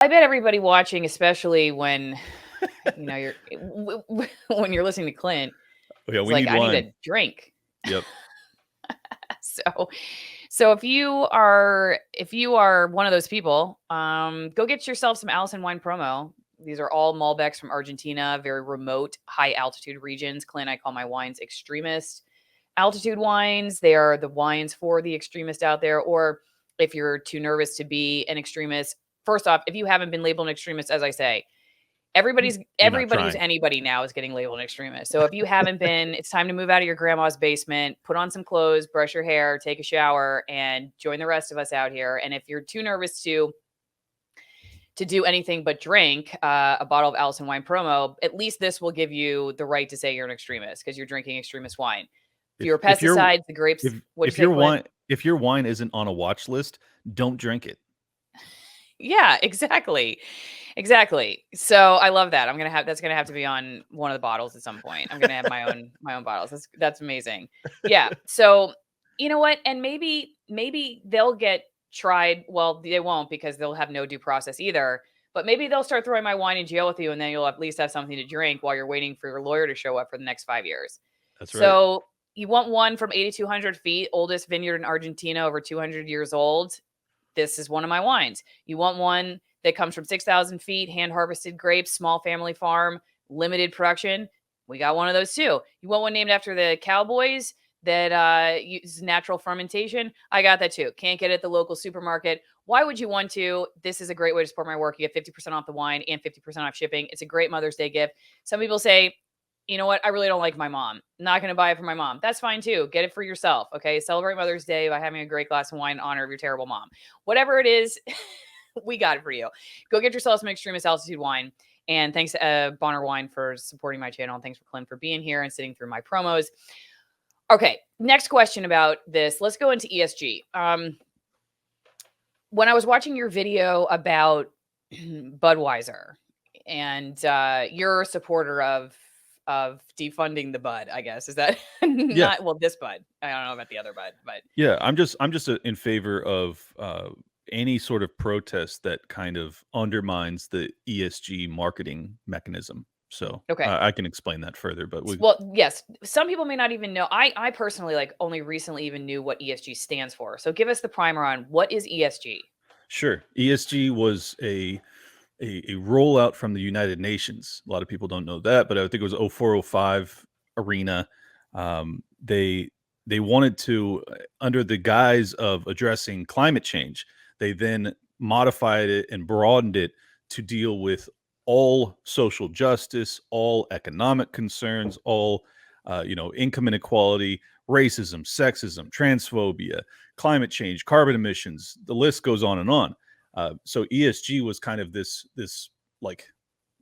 I bet everybody watching, especially when you're when you're listening to Clint, Yeah, is we like, need I need wine. a drink. Yep. So, so if you are one of those people, go get yourself some Allison Wine Promo. These are all Malbecs from Argentina, very remote, high altitude regions. Clint, I call my wines extremist altitude wines. They are the wines for the extremist out there. Or if you're too nervous to be an extremist, first off, if you haven't been labeled an extremist, as I say, You're not everybody who's trying. anybody now is getting labeled an extremist. So if you haven't been, it's time to move out of your grandma's basement, put on some clothes, brush your hair, take a shower, and join the rest of us out here. And if you're too nervous to do anything but drink a bottle of Allison Wine Promo, at least this will give you the right to say you're an extremist because you're drinking extremist wine. If Fewer if your pesticides, the grapes. if What'd you if say, your Clint? wine if your wine isn't on a watch list, don't drink it. Yeah, exactly. Exactly. So I love that. That's gonna have to be on one of the bottles at some point. I'm gonna have my own bottles. That's amazing. Yeah. So you know what? And maybe they'll get tried. Well, they won't because they'll have no due process either. But maybe they'll start throwing my wine in jail with you, and then you'll at least have something to drink while you're waiting for your lawyer to show up for the next 5 years. That's right. So you want one from 8,200 feet, oldest vineyard in Argentina, over 200 years old. This is one of my wines. You want one that comes from 6,000 feet, hand harvested grapes, small family farm, limited production. We got one of those too. You want one named after the Cowboys that use natural fermentation? I got that too. Can't get it at the local supermarket. Why would you want to? This is a great way to support my work. You get 50% off the wine and 50% off shipping. It's a great Mother's Day gift. Some people say, you know what? I really don't like my mom. Not going to buy it for my mom. That's fine too. Get it for yourself. Okay. Celebrate Mother's Day by having a great glass of wine in honor of your terrible mom. Whatever it is, we got it for you. Go get yourself some extremist altitude wine. And thanks to Bonner Wine for supporting my channel. And thanks for Clint for being here and sitting through my promos. Okay. Next question about this. Let's go into ESG. When I was watching your video about Budweiser, and you're a supporter of defunding the bud, I guess. Is that Yeah. not, well, this bud? I don't know about the other bud, but Yeah, I'm just in favor of any sort of protest that kind of undermines the ESG marketing mechanism. So okay. I can explain that further, but we Well, yes, some people may not even know. I personally, like, only recently even knew what ESG stands for. So give us the primer on what is ESG. sure. ESG was a rollout from the United Nations. A lot of people don't know that, but I think it was 0405 arena. They wanted to, under the guise of addressing climate change, they then modified it and broadened it to deal with all social justice, all economic concerns, all income inequality, racism, sexism, transphobia, climate change, carbon emissions. The list goes on and on. So ESG was kind of this like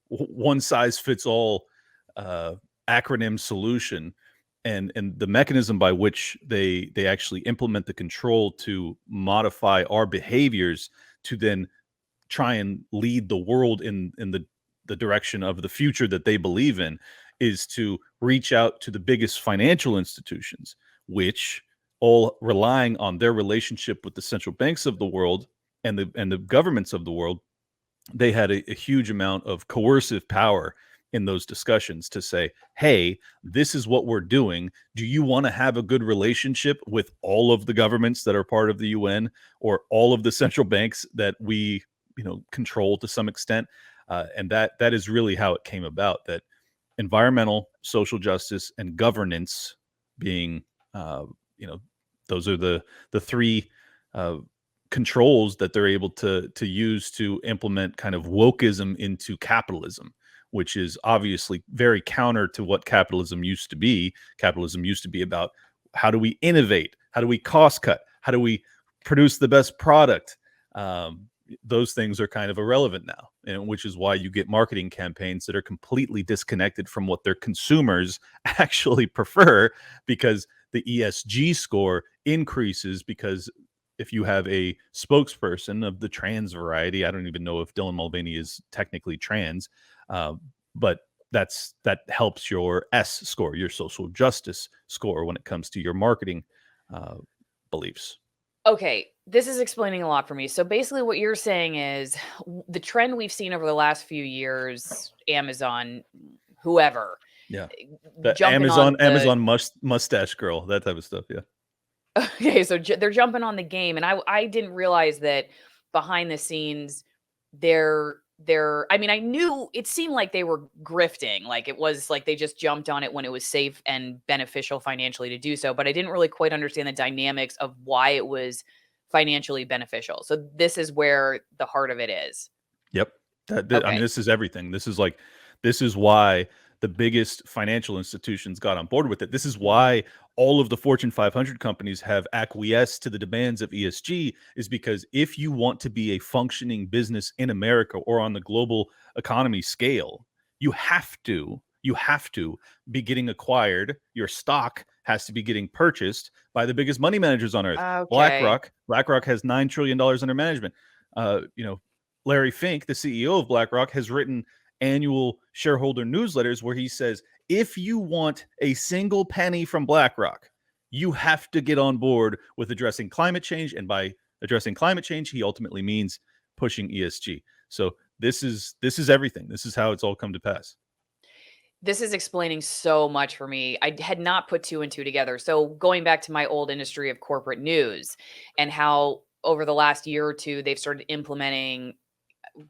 one size fits all uh, acronym solution, and the mechanism by which they actually implement the control to modify our behaviors to then try and lead the world in the direction of the future that they believe in is to reach out to the biggest financial institutions, which all relying on their relationship with the central banks of the world and the governments of the world. They had a huge amount of coercive power in those discussions to say, hey, this is what we're doing. Do you want to have a good relationship with all of the governments that are part of the UN or all of the central banks that we control to some extent? And that is really how it came about, that environmental, social justice, and governance being you know those are the three uh, controls that they're able to use to implement kind of wokeism into capitalism, which is obviously very counter to what capitalism used to be. Capitalism used to be about how do we innovate, how do we cost cut, how do we produce the best product. Those things are kind of irrelevant now, and which is why you get marketing campaigns that are completely disconnected from what their consumers actually prefer, because the ESG score increases because if you have a spokesperson of the trans variety, I don't even know if Dylan Mulvaney is technically trans, uh, but that helps your S score, your social justice score, when it comes to your marketing uh, beliefs. Okay, this is explaining a lot for me. So basically what you're saying is the trend we've seen over the last few years, Amazon, whoever, Yeah. The jumping on the Amazon mustache girl, that type of stuff. Yeah. okay, so they're jumping on the game, and I didn't realize that behind the scenes they're I mean, I knew it seemed like they were grifting, like it was like they just jumped on it when it was safe and beneficial financially to do so, but I didn't really quite understand the dynamics of why it was financially beneficial. So this is where the heart of it is. Yep. I mean, Okay. this is everything. This is why the biggest financial institutions got on board with it. This is Mhm. why all of the Fortune 500 companies have acquiesced to the demands of ESG, is because if you want to be a functioning business in America or on the global economy scale, you have to be getting acquired. Your stock has to be getting purchased by the biggest money managers on earth. Okay. BlackRock has $9 trillion under management. You know, Larry Fink, the CEO of BlackRock, has written annual shareholder newsletters where he says, if you want a single penny from BlackRock, you have to get on board with addressing climate change. And by addressing climate change, he ultimately means pushing ESG. So this is everything. This is how it's all come to pass. This is explaining so much for me. I had not put two and two together. So going back to my old industry of corporate news and how over the last year or two they've started implementing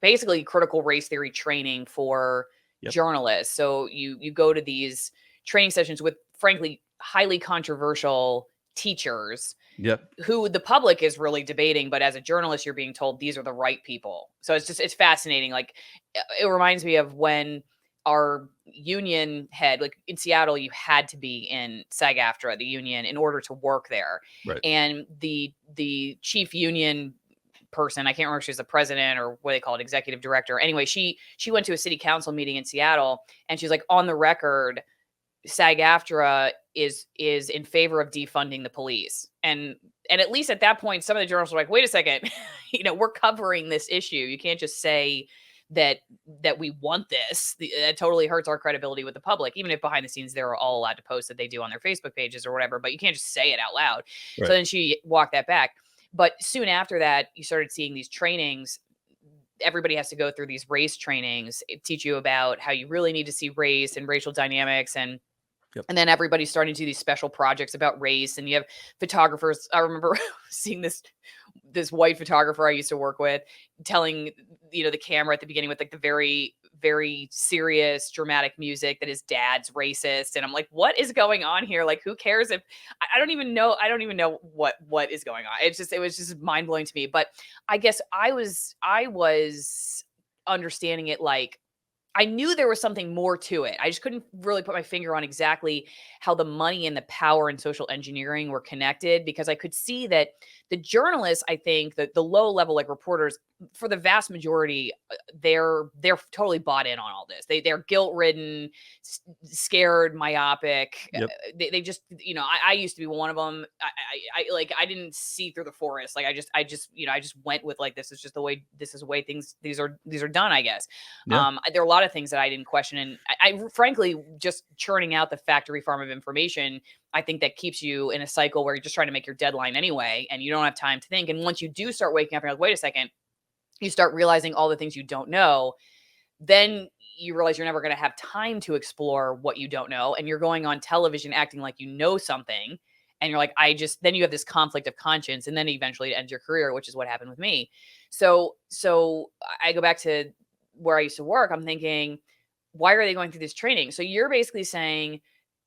basically critical race theory training for Yep. journalists. So you go to these training sessions with frankly highly controversial teachers Yep. who the public is really debating, but as a journalist you're being told these are the right people. So it's fascinating. Like it reminds me of when our union head, like in Seattle, you had to be in SAG-AFTRA, the union, in order to work there. Right. And the chief union person, I can't remember if she was the president or what they call it, executive director. Anyway, she went to a city council meeting in Seattle and she's like, on the record, SAG-AFTRA is in favor of defunding the police. And at least at that point, some of the journalists were like, wait a second, we're covering this issue. You can't just say that we want this. That totally hurts our credibility with the public, even if behind the scenes they're all allowed to post that they do on their Facebook pages or whatever, but you can't just say it out loud. So Right. then she walked that back. But soon after that, you started seeing these trainings. Everybody has to go through these race trainings, teach you about how you really need to see race and racial dynamics Yep. and then everybody's starting to do these special projects about race, and you have photographers. I remember seeing this white photographer I used to work with telling the camera at the beginning with like the very very serious dramatic music that his dad's racist, and I'm like, what is going on here? Like, who cares if I don't even know what is going on. It was just mind blowing to me. But I guess I was understanding it like I knew there was something more to it. I just couldn't really put my finger on exactly how the money and the power and social engineering were connected, because I could see that the journalists, I think that the low level like reporters, for the vast majority, they're totally bought in on all this. They're guilt ridden, scared, myopic. Yep. They just I used to be one of them. I didn't see through the forest. Like I just went with like this is the way these are done, I guess. Yeah. There are a lot of things that I didn't question, and I frankly just churning out the factory farm of information. I think that keeps you in a cycle where you're just trying to make your deadline anyway, and you don't have time to think. And once you do start waking up, you're like, wait a second, you start realizing all the things you don't know. Then you realize you're never going to have time to explore what you don't know, and you're going on television acting like you know something. And you're like, then you have this conflict of conscience, and then eventually it ends your career, which is what happened with me. So I go back to where I used to work. I'm thinking, why are they going through this training? So you're basically saying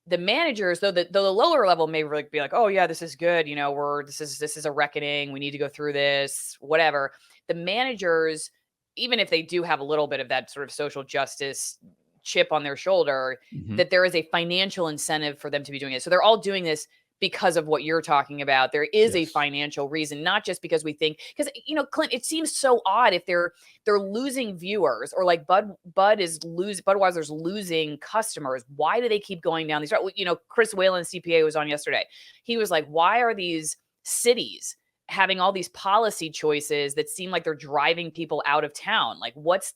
the managers, though the lower level may really be like, oh yeah, this is good. This is a reckoning. We need to go through this, whatever. The managers, even if they do have a little bit of that sort of social justice chip on their shoulder, Mhm. that there is a financial incentive for them to be doing it. So they're all doing this because of what you're talking about. There is a Yes. financial reason, not just because we think, because Clint, it seems so odd if they're losing viewers, or like Budweiser's losing customers. Why do they keep going down these roads? Chris Whalen, CPA, was on yesterday. He was like, why are these cities having all these policy choices that seem like they're driving people out of town? Like, what's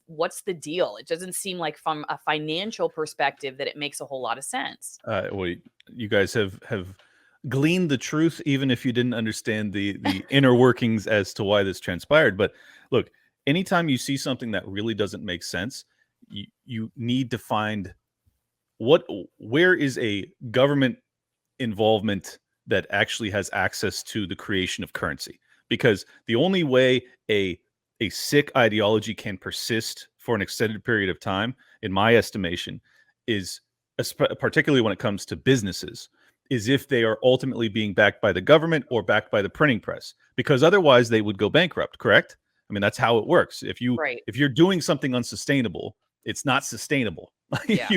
the deal? It doesn't seem like from a financial perspective that it makes a whole lot of sense. Well, you guys have glean the truth, even if you didn't understand the inner workings as to why this transpired. But look, anytime you see something that really doesn't make sense, you need to find where is a government involvement that actually has access to the creation of currency, because the only way a sick ideology can persist for an extended period of time, in my estimation, is particularly when it comes to businesses, is if they are ultimately being backed by the government or backed by the printing press, because otherwise they would go bankrupt. Correct? I mean, that's how it works. Right. If you're doing something unsustainable, it's not sustainable. Yeah.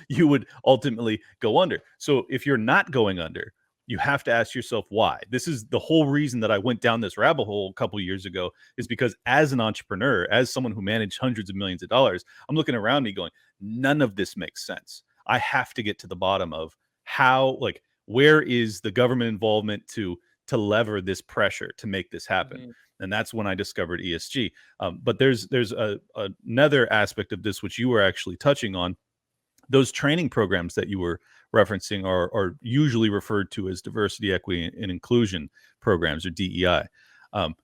You would ultimately go under. So if you're not going under, you have to ask yourself why. This is the whole reason that I went down this rabbit hole a couple of years ago, is because as an entrepreneur, as someone who managed hundreds of millions of dollars, I'm looking around me going, none of this makes sense. I have to get to the bottom of how, like, where is the government involvement to lever this pressure to make this happen? Mhm. And that's when I discovered ESG. But there's another aspect of this which you were actually touching on. Those training programs that you were referencing are usually referred to as diversity, equity, and inclusion programs, or DEI. Um,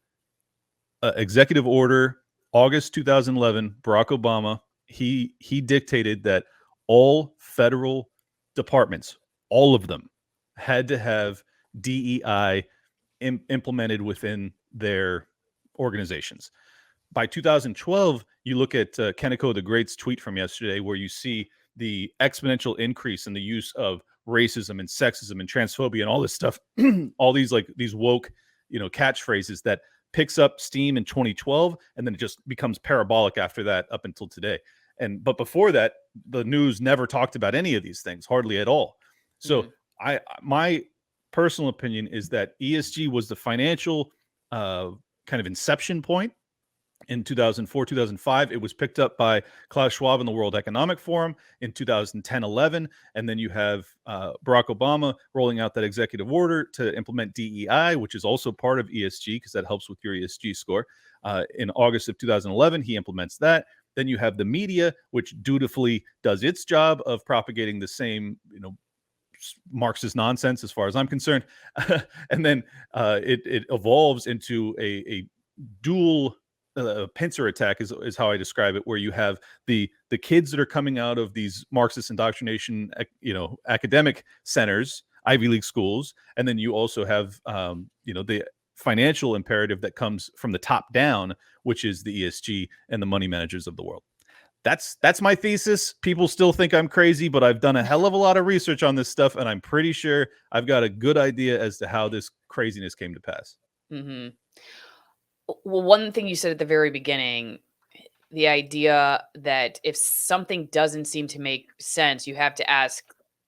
Executive Order, August 2011, Barack Obama, he dictated that all federal departments, all of them, had to have DEI implemented within their organizations. By 2012, you look at Kenneco the Great's tweet from yesterday, where you see the exponential increase in the use of racism and sexism and transphobia and all this stuff, all these woke, catchphrases that picks up steam in 2012, and then it just becomes parabolic after that up until today. But before that, the news never talked about any of these things, hardly at all. So my personal opinion is that ESG was the financial kind of inception point in 2004, 2005. It was picked up by Klaus Schwab and the World Economic Forum in 2010, 11. And then you have Barack Obama rolling out that executive order to implement DEI, which is also part of ESG because that helps with your ESG score. In August of 2011, he implements that. Then you have the media, which dutifully does its job of propagating the same, Marxist nonsense, as far as I'm concerned. And then it evolves into a dual pincer attack, is how I describe it, where you have the kids that are coming out of these Marxist indoctrination, academic centers, Ivy League schools, and then you also have the financial imperative that comes from the top down, which is the ESG and the money managers of the world. That's my thesis. People still think I'm crazy, but I've done a hell of a lot of research on this stuff, and I'm pretty sure I've got a good idea as to how this craziness came to pass. Mm-hmm. Well, one thing you said at the very beginning, the idea that if something doesn't seem to make sense, you have to ask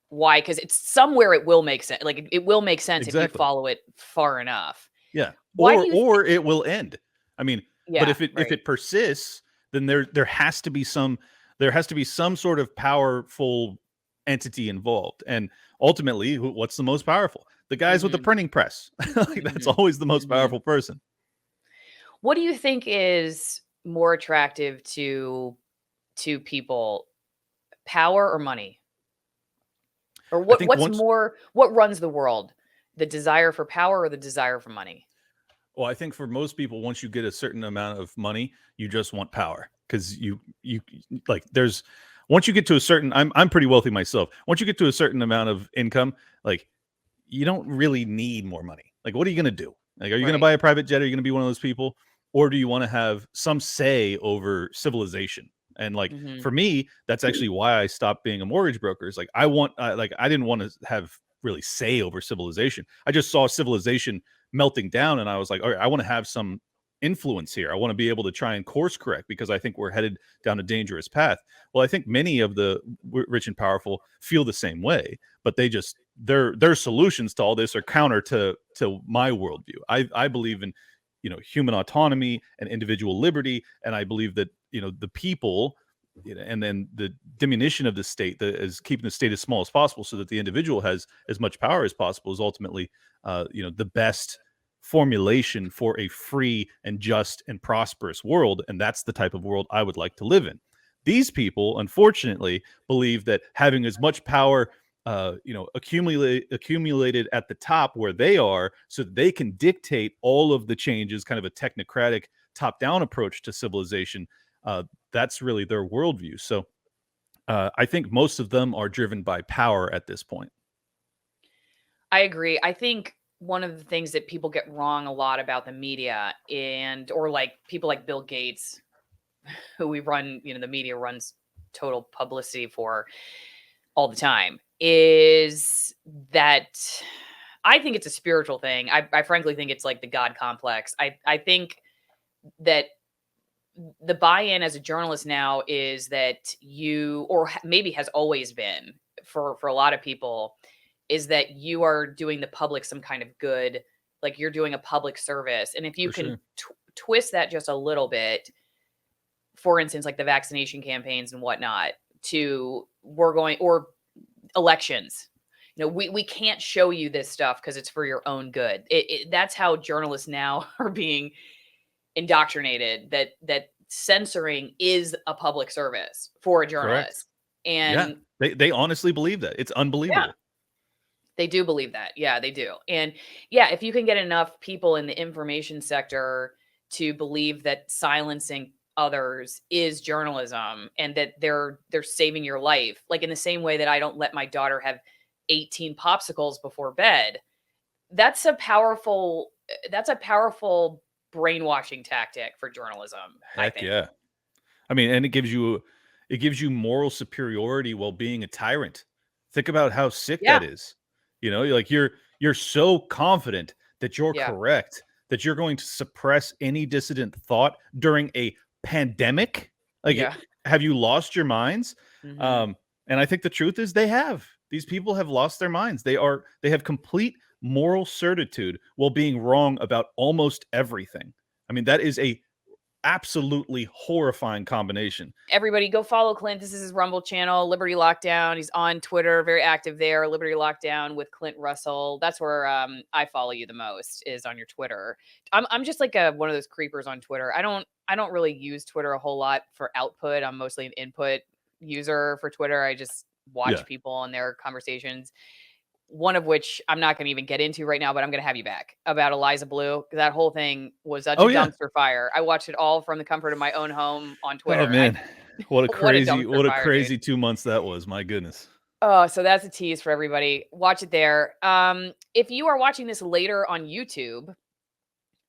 why, because it's somewhere it will make sense. Like it will make sense if you follow it far enough. Yeah. Why or it will end. I mean, but if it persists, then there has to be some sort of powerful entity involved. And ultimately, what's the most powerful? The guys with the printing press. That's always the most powerful person. What do you think is more attractive to people, power or money? Or what runs the world? The desire for power or the desire for money? Well, I think for most people, once you get a certain amount of money, you just want power, because you once you get to a certain, I'm pretty wealthy myself. Once you get to a certain amount of income, like, you don't really need more money. Like, what are you going to do? Like, are you going to buy a private jet? Are you going to be one of those people? Or do you want to have some say over civilization? And for me, that's actually why I stopped being a mortgage broker. Is I didn't want to have really say over civilization. I just saw civilization melting down, and I was like, all right, I want to have some influence here. I want to be able to try and course correct, because I think we're headed down a dangerous path. Well, I think many of the rich and powerful feel the same way, but they just their solutions to all this are counter to my worldview. I believe in human autonomy and individual liberty, and I believe that the people, and then the diminution of the state, is keeping the state as small as possible so that the individual has as much power as possible, is ultimately the best formulation for a free and just and prosperous world. And that's the type of world I would like to live in. These people, unfortunately, believe that having as much power accumulated at the top where they are, so that they can dictate all of the changes, kind of a technocratic top-down approach to civilization. That's really their worldview. So I think most of them are driven by power at this point. I agree. I think one of the things that people get wrong a lot about the media or like people like Bill Gates, who we run, the media runs total publicity for all the time, is that I think it's a spiritual thing. I frankly think it's like the God complex. I think that the buy-in as a journalist now is that maybe has always been for a lot of people, is that you are doing the public some kind of good, like you're doing a public service. And if you For can sure. twist that just a little bit, for instance, like the vaccination campaigns and whatnot, or elections. We can't show you this stuff because it's for your own good. That's how journalists now are being indoctrinated, that censoring is a public service for a Correct. journalist. Yeah. And They honestly believe that. It's yeah, unbelievable. they do believe that. Yeah, they do. And yeah, if you can get enough people in the information sector to believe that silencing others is journalism and that they're saving your life, like in the same way that I don't let my daughter have 18 popsicles before bed, that's a powerful brainwashing tactic for journalism, I Heck think. yeah. I mean, and it gives you moral superiority while being a tyrant. Think about how sick Yeah. that is. Like you're so confident that you're Yeah. correct, that you're going to suppress any dissident thought during a pandemic. Like, Yeah. have you lost your minds? Mhm. Um, and I think the truth is they have. These people have lost their minds. They have complete moral certitude while being wrong about almost everything. I mean, that is a absolutely horrifying combination. Everybody go follow Clint. This is his Rumble channel, Liberty Lockdown. He's on Twitter, very active there. Liberty Lockdown with Clint Russell. That's where I follow you the most, is on your Twitter. I'm just like one of those creepers on Twitter. I don't really use Twitter a whole lot for output. I'm mostly an input user for Twitter. I just Yeah. watch people and their conversations. One of which I'm not going to even get into right now, but I'm going to have you back about Eliza Blue. That whole thing was such a Oh, yeah. dumpster fire. I watched it all from the comfort of my own home on Oh, Twitter. man. What a What a crazy dumpster what a fire, dude. crazy 2 months that was. My goodness. Oh, so that's a tease for everybody. Watch it there. If you are watching this later on YouTube,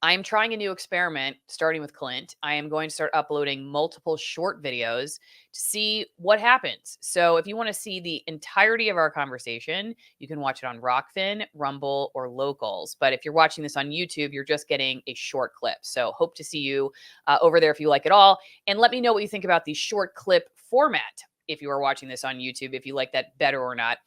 I am trying a new experiment starting with Clint. I am going to start uploading multiple short videos to see what happens. So if you want to see the entirety of our conversation, you can watch it on Rockfin, Rumble, or Locals. But if you're watching this on YouTube, you're just getting a short clip. So hope to see you over there if you like it all. And let me know what you think about the short clip format if you are watching this on YouTube, if you like that better or not.